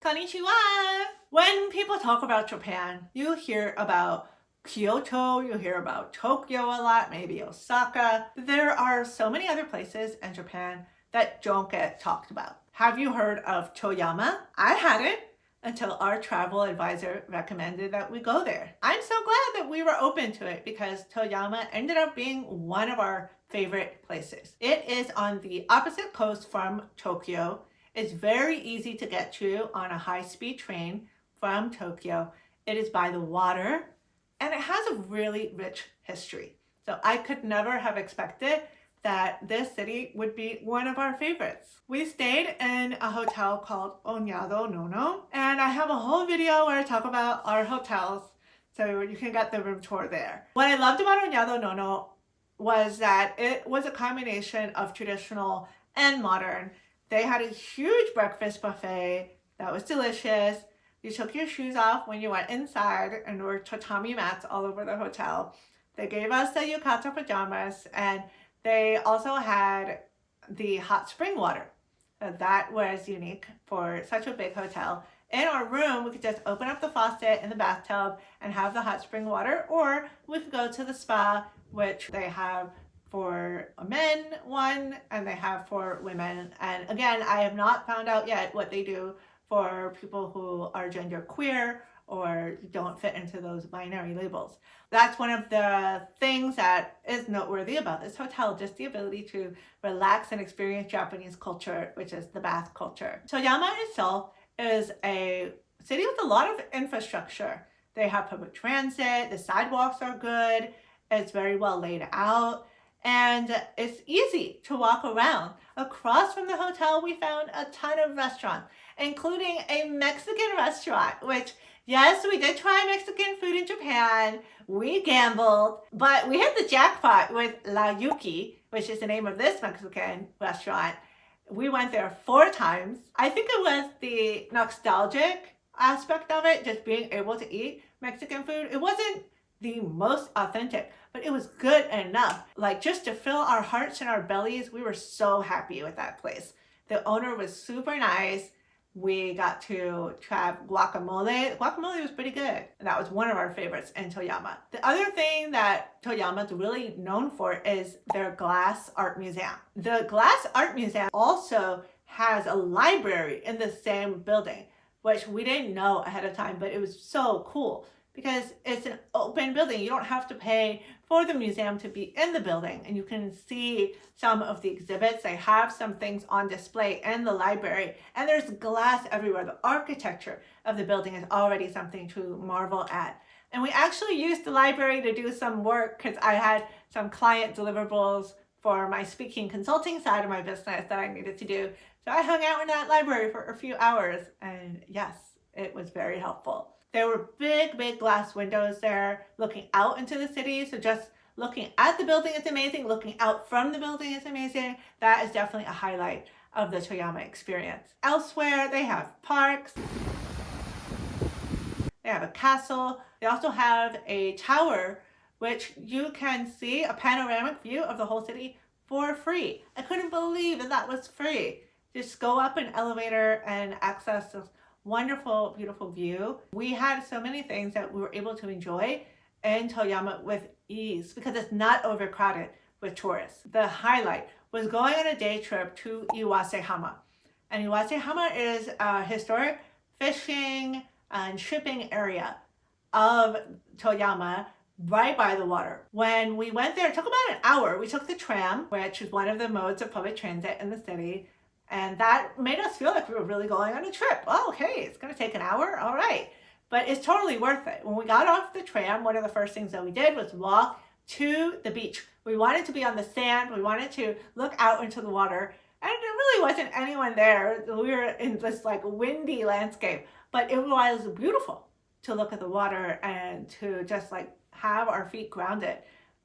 Konnichiwa! When people talk about Japan, you hear about Kyoto, you hear about Tokyo a lot, maybe Osaka. There are so many other places in Japan that don't get talked about. Have you heard of Toyama? I hadn't until our travel advisor recommended that we go there. I'm so glad that we were open to it because Toyama ended up being one of our favorite places. It is on the opposite coast from Tokyo. It's very easy to get to on a high-speed train from Tokyo. It is by the water and it has a really rich history. So I could never have expected that this city would be one of our favorites. We stayed in a hotel called Onyado, Nono, and I have a whole video where I talk about our hotels, so you can get the room tour there. What I loved about Onyado, Nono was that it was a combination of traditional and modern. They had a huge breakfast buffet that was delicious. You took your shoes off when you went inside, and there were tatami mats all over the hotel. They gave us the yukata pajamas, and they also had the hot spring water. That was unique for such a big hotel. In our room, we could just open up the faucet in the bathtub and have the hot spring water, or we could go to the spa, which they have for men one and they have for women. And again, I have not found out yet what they do for people who are gender queer or don't fit into those binary labels. That's one of the things that is noteworthy about this hotel, just the ability to relax and experience Japanese culture, which is the bath culture. Toyama itself is a city with a lot of infrastructure. They have public transit, the sidewalks are good, it's very well laid out, and it's easy to walk around. Across from the hotel, we found a ton of restaurants, including a Mexican restaurant, which, yes, we did try Mexican food in Japan. We gambled, but we hit the jackpot with Yuuki, which is the name of this Mexican restaurant. We went there 4 times. I think it was the nostalgic aspect of it, just being able to eat Mexican food. It wasn't the most authentic, but it was good enough. Like, just to fill our hearts and our bellies, we were so happy with that place. The owner was super nice. We got to try guacamole. Guacamole was pretty good. And that was one of our favorites in Toyama. The other thing that Toyama is really known for is their glass art museum. The glass art museum also has a library in the same building, which we didn't know ahead of time, but it was so cool because it's an open building. You don't have to pay for the museum to be in the building, and you can see some of the exhibits. They have some things on display in the library, and there's glass everywhere. The architecture of the building is already something to marvel at. And we actually used the library to do some work because I had some client deliverables for my speaking consulting side of my business that I needed to do. So I hung out in that library for a few hours, and yes, it was very helpful. There were big, big glass windows there looking out into the city. So just looking at the building is amazing. Looking out from the building is amazing. That is definitely a highlight of the Toyama experience. Elsewhere, they have parks. They have a castle. They also have a tower, which you can see a panoramic view of the whole city for free. I couldn't believe that that was free. Just go up an elevator and access this wonderful, beautiful view. We had so many things that we were able to enjoy in Toyama with ease because it's not overcrowded with tourists. The highlight was going on a day trip to Iwasehama. And Iwasehama is a historic fishing and shipping area of Toyama right by the water. When we went there, it took about an hour. We took the tram, which is one of the modes of public transit in the city. And that made us feel like we were really going on a trip. Oh, hey, it's going to take an hour? All right. But it's totally worth it. When we got off the tram, one of the first things that we did was walk to the beach. We wanted to be on the sand. We wanted to look out into the water. And there really wasn't anyone there. We were in this like windy landscape. But it was beautiful to look at the water and to just like have our feet grounded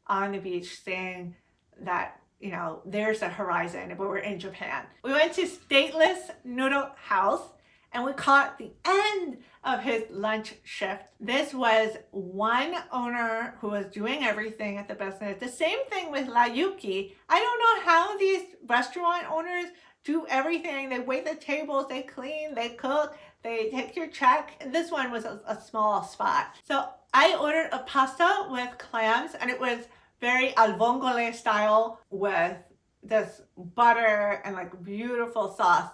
on the beach, seeing that, you know, there's the horizon, but we're in Japan. We went to Stateless Noodle House and we caught the end of his lunch shift. This was one owner who was doing everything at the business. The same thing with Yuuki. I don't know how these restaurant owners do everything. They wait the tables, they clean, they cook, They take your check. This one was a small spot. So I ordered a pasta with clams, and it was very al vongole style with this butter and like beautiful sauce.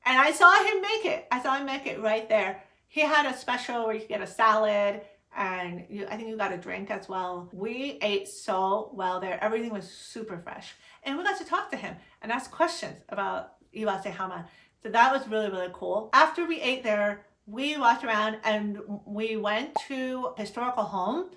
And I saw him make it. I saw him make it right there. He had a special where you could get a salad and I think you got a drink as well. We ate so well there. Everything was super fresh. And we got to talk to him and ask questions about Iwasehama. So that was really, really cool. After we ate there, we walked around and we went to a historical home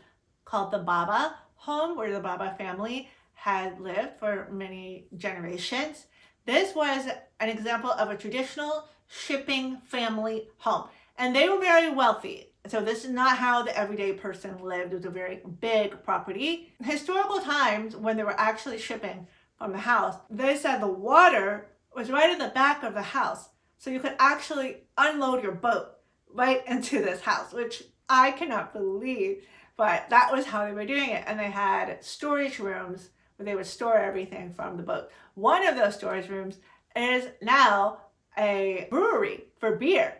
called the Baba home, where the Baba family had lived for many generations. This was an example of a traditional shipping family home. And they were very wealthy. So this is not how the everyday person lived. It was a very big property. In historical times, when they were actually shipping from the house, they said the water was right at the back of the house. So you could actually unload your boat right into this house, which I cannot believe, but that was how they were doing it. And they had storage rooms where they would store everything from the boat. One of those storage rooms is now a brewery for beer.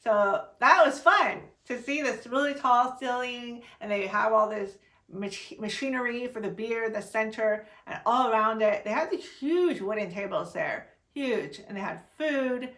So that was fun to see this really tall ceiling, and they have all this machinery for the beer, the center, and all around it. They had these huge wooden tables there, huge, and they had food.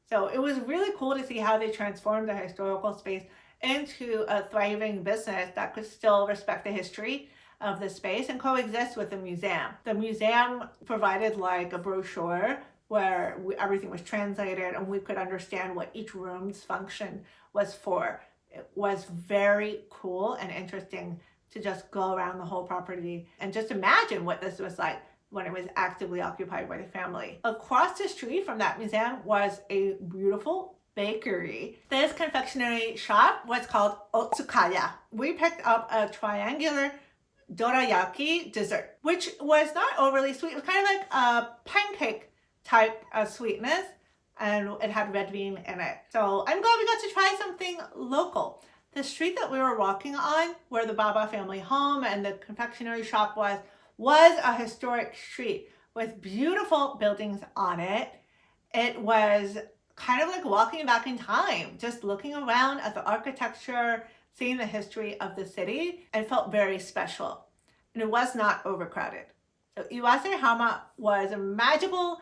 So it was really cool to see how they transformed the historical space into a thriving business that could still respect the history of the space and coexist with the museum. The museum provided like a brochure where everything was translated and we could understand what each room's function was for. It was very cool and interesting to just go around the whole property and just imagine what this was like when it was actively occupied by the family. Across the street from that museum was a beautiful bakery. This confectionery shop was called Otsukaya. We picked up a triangular dorayaki dessert, which was not overly sweet. It was kind of like a pancake type of sweetness, and it had red bean in it. So I'm glad we got to try something local. The street that we were walking on, where the Baba family home and the confectionery shop was a historic street with beautiful buildings on it. It was kind of like walking back in time, just looking around at the architecture, seeing the history of the city, and felt very special. And it was not overcrowded. So Iwasehama was a magical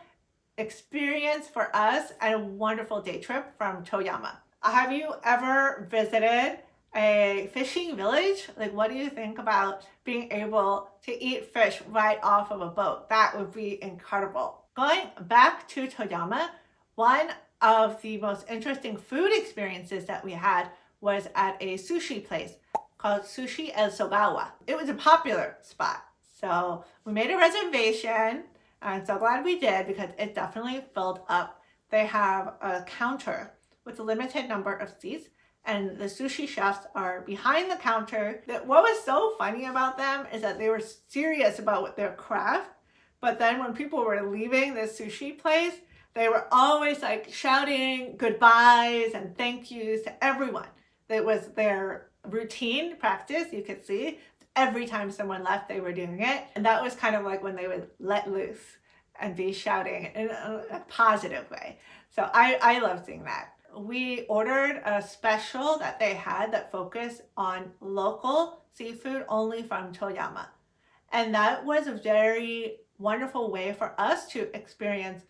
experience for us and a wonderful day trip from Toyama. Have you ever visited a fishing village? Like, what do you think about being able to eat fish right off of a boat? That would be incredible. Going back to Toyama, one of the most interesting food experiences that we had was at a sushi place called Sushi-Ei Sogawa. It was a popular spot. So we made a reservation. I'm so glad we did because it definitely filled up. They have a counter with a limited number of seats, and the sushi chefs are behind the counter. What was so funny about them is that they were serious about their craft, but then when people were leaving the sushi place, they were always like shouting goodbyes and thank yous to everyone. It was their routine practice, you could see. Every time someone left, they were doing it. And that was kind of like when they would let loose and be shouting in a positive way. So I love seeing that. We ordered a special that they had that focused on local seafood only from Toyama. And that was a very wonderful way for us to experience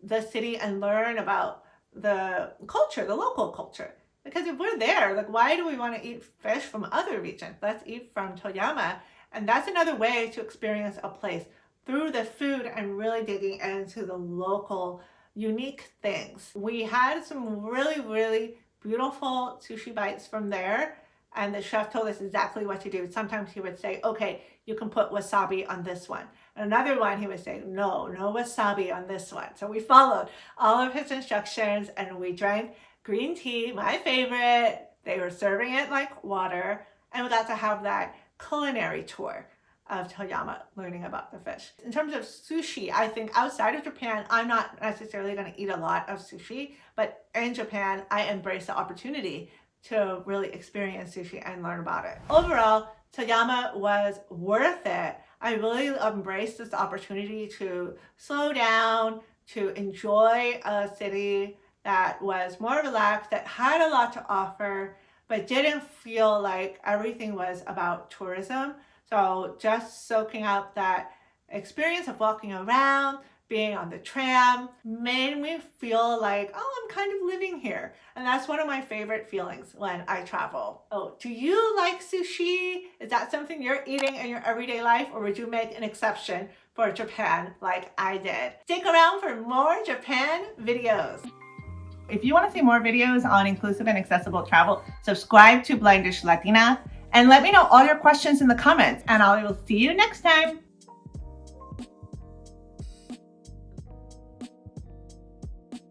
the city and learn about the culture, the local culture. Because if we're there, like, why do we want to eat fish from other regions? Let's eat from Toyama. And that's another way to experience a place through the food and really digging into the local unique things. We had some really, really beautiful sushi bites from there. And the chef told us exactly what to do. Sometimes he would say, okay, you can put wasabi on this one. And another one, he would say, no wasabi on this one. So we followed all of his instructions and we drank green tea, my favorite. They were serving it like water, and we got to have that culinary tour of Toyama, learning about the fish. In terms of sushi, I think outside of Japan, I'm not necessarily going to eat a lot of sushi, but in Japan, I embrace the opportunity to really experience sushi and learn about it. Overall, Toyama was worth it. I really embraced this opportunity to slow down, to enjoy a city that was more relaxed, that had a lot to offer, but didn't feel like everything was about tourism. So just soaking up that experience of walking around, being on the tram, made me feel like, oh, I'm kind of living here. And that's one of my favorite feelings when I travel. Oh, do you like sushi? Is that something you're eating in your everyday life, or would you make an exception for Japan like I did? Stick around for more Japan videos. If you want to see more videos on inclusive and accessible travel, subscribe to BlindishLatina and let me know all your questions in the comments, and I will see you next time.